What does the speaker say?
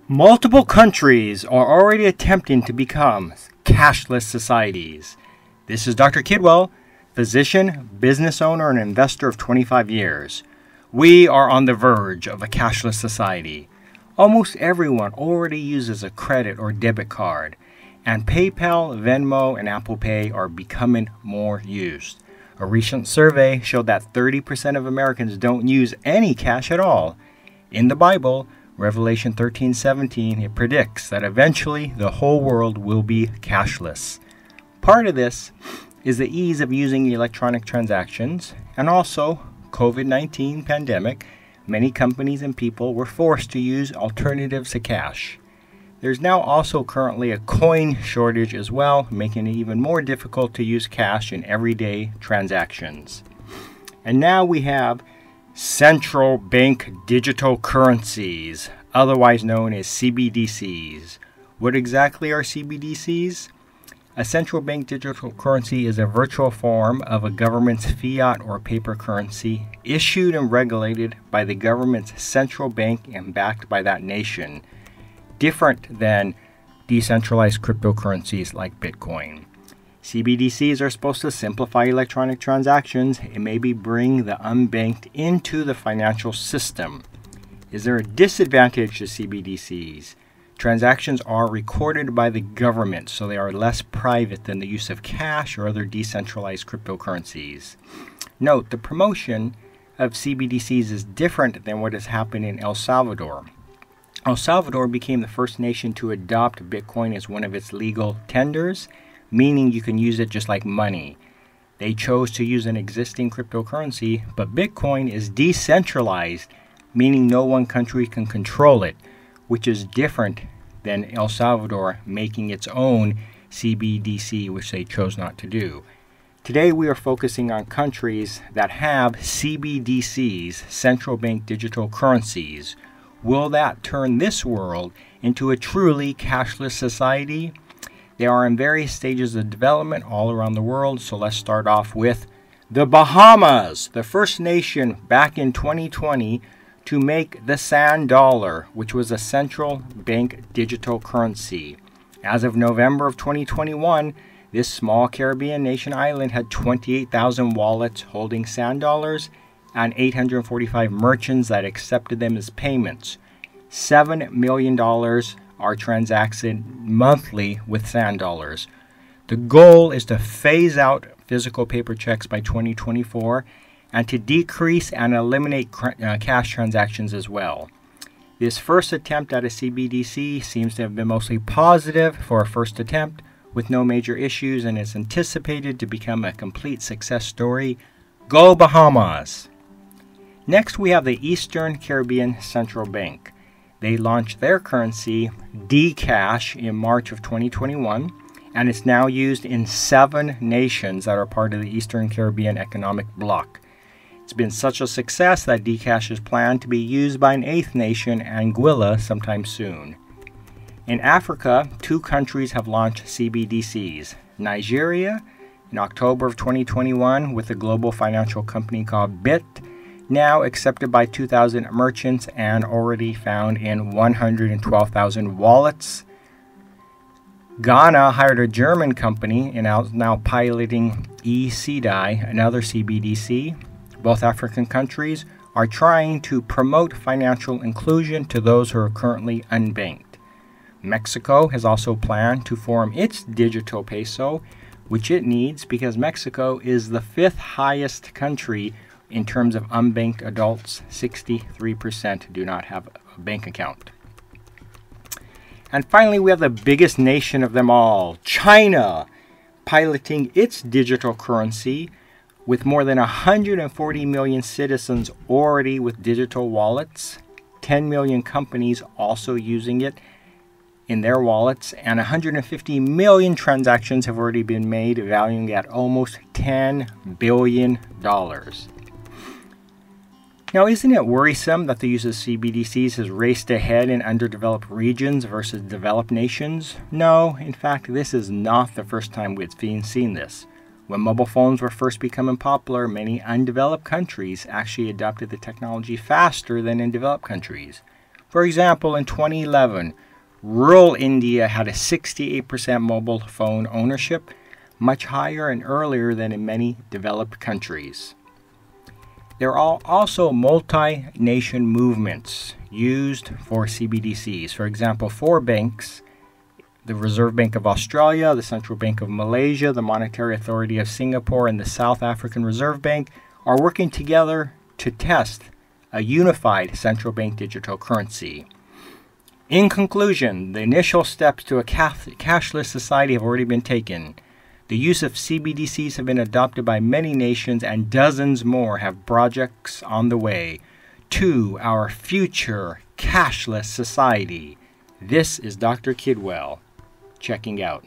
Multiple countries are already attempting to become cashless societies. This is Dr. Kidwell, physician, business owner, and investor of 25 years. We are on the verge of a cashless society. Almost everyone already uses a credit or debit card, and PayPal, Venmo, and Apple Pay are becoming more used. A recent survey showed that 30% of Americans don't use any cash at all. In the Bible, Revelation 13:17, it predicts that eventually the whole world will be cashless. Part of this is the ease of using electronic transactions, and also COVID-19 pandemic. Many companies and people were forced to use alternatives to cash. There's now also currently a coin shortage as well, making it even more difficult to use cash in everyday transactions. And now we have central bank digital currencies, otherwise known as CBDCs. What exactly are CBDCs? A central bank digital currency is a virtual form of a government's fiat or paper currency issued and regulated by the government's central bank and backed by that nation, different than decentralized cryptocurrencies like Bitcoin. CBDCs are supposed to simplify electronic transactions and maybe bring the unbanked into the financial system. Is there a disadvantage to CBDCs? Transactions are recorded by the government, so they are less private than the use of cash or other decentralized cryptocurrencies. Note, the promotion of CBDCs is different than what has happened in El Salvador. El Salvador became the first nation to adopt Bitcoin as one of its legal tenders, meaning you can use it just like money. They chose to use an existing cryptocurrency, but Bitcoin is decentralized, meaning no one country can control it, which is different than El Salvador making its own CBDC, which they chose not to do. Today we are focusing on countries that have CBDCs, central bank digital currencies. Will that turn this world into a truly cashless society? They are in various stages of development all around the world, so let's start off with the Bahamas, the first nation back in 2020 to make the sand dollar, which was a central bank digital currency. As of November of 2021, this small Caribbean nation island had 28,000 wallets holding sand dollars and 845 merchants that accepted them as payments. $7 million are transacted monthly with sand dollars. The goal is to phase out physical paper checks by 2024 and to decrease and eliminate cash transactions as well. This first attempt at a CBDC seems to have been mostly positive for a first attempt with no major issues and is anticipated to become a complete success story. Go Bahamas! Next, we have the Eastern Caribbean Central Bank. They launched their currency, Dcash, in March of 2021, and it's now used in 7 nations that are part of the Eastern Caribbean Economic Bloc. It's been such a success that Dcash is planned to be used by an 8th nation, Anguilla, sometime soon. In Africa, 2 countries have launched CBDCs. Nigeria, in October of 2021, with a global financial company called BIT, now accepted by 2,000 merchants and already found in 112,000 wallets. Ghana hired a German company and is now piloting eCDI, another CBDC. Both African countries are trying to promote financial inclusion to those who are currently unbanked. Mexico has also planned to form its digital peso, which it needs because Mexico is the 5th highest country in terms of unbanked adults. 63% do not have a bank account. And finally, we have the biggest nation of them all, China, piloting its digital currency with more than 140 million citizens already with digital wallets, 10 million companies also using it in their wallets, and 150 million transactions have already been made, valuing at almost $10 billion. Now, isn't it worrisome that the use of CBDCs has raced ahead in underdeveloped regions versus developed nations? No, in fact, this is not the first time we've seen this. When mobile phones were first becoming popular, many undeveloped countries actually adopted the technology faster than in developed countries. For example, in 2011, rural India had a 68% mobile phone ownership, much higher and earlier than in many developed countries. There are also multi-nation movements used for CBDCs. For example, 4 banks, the Reserve Bank of Australia, the Central Bank of Malaysia, the Monetary Authority of Singapore, and the South African Reserve Bank, are working together to test a unified central bank digital currency. In conclusion, the initial steps to a cashless society have already been taken. The use of CBDCs have been adopted by many nations, and dozens more have projects on the way to our future cashless society. This is Dr. Kidwell checking out.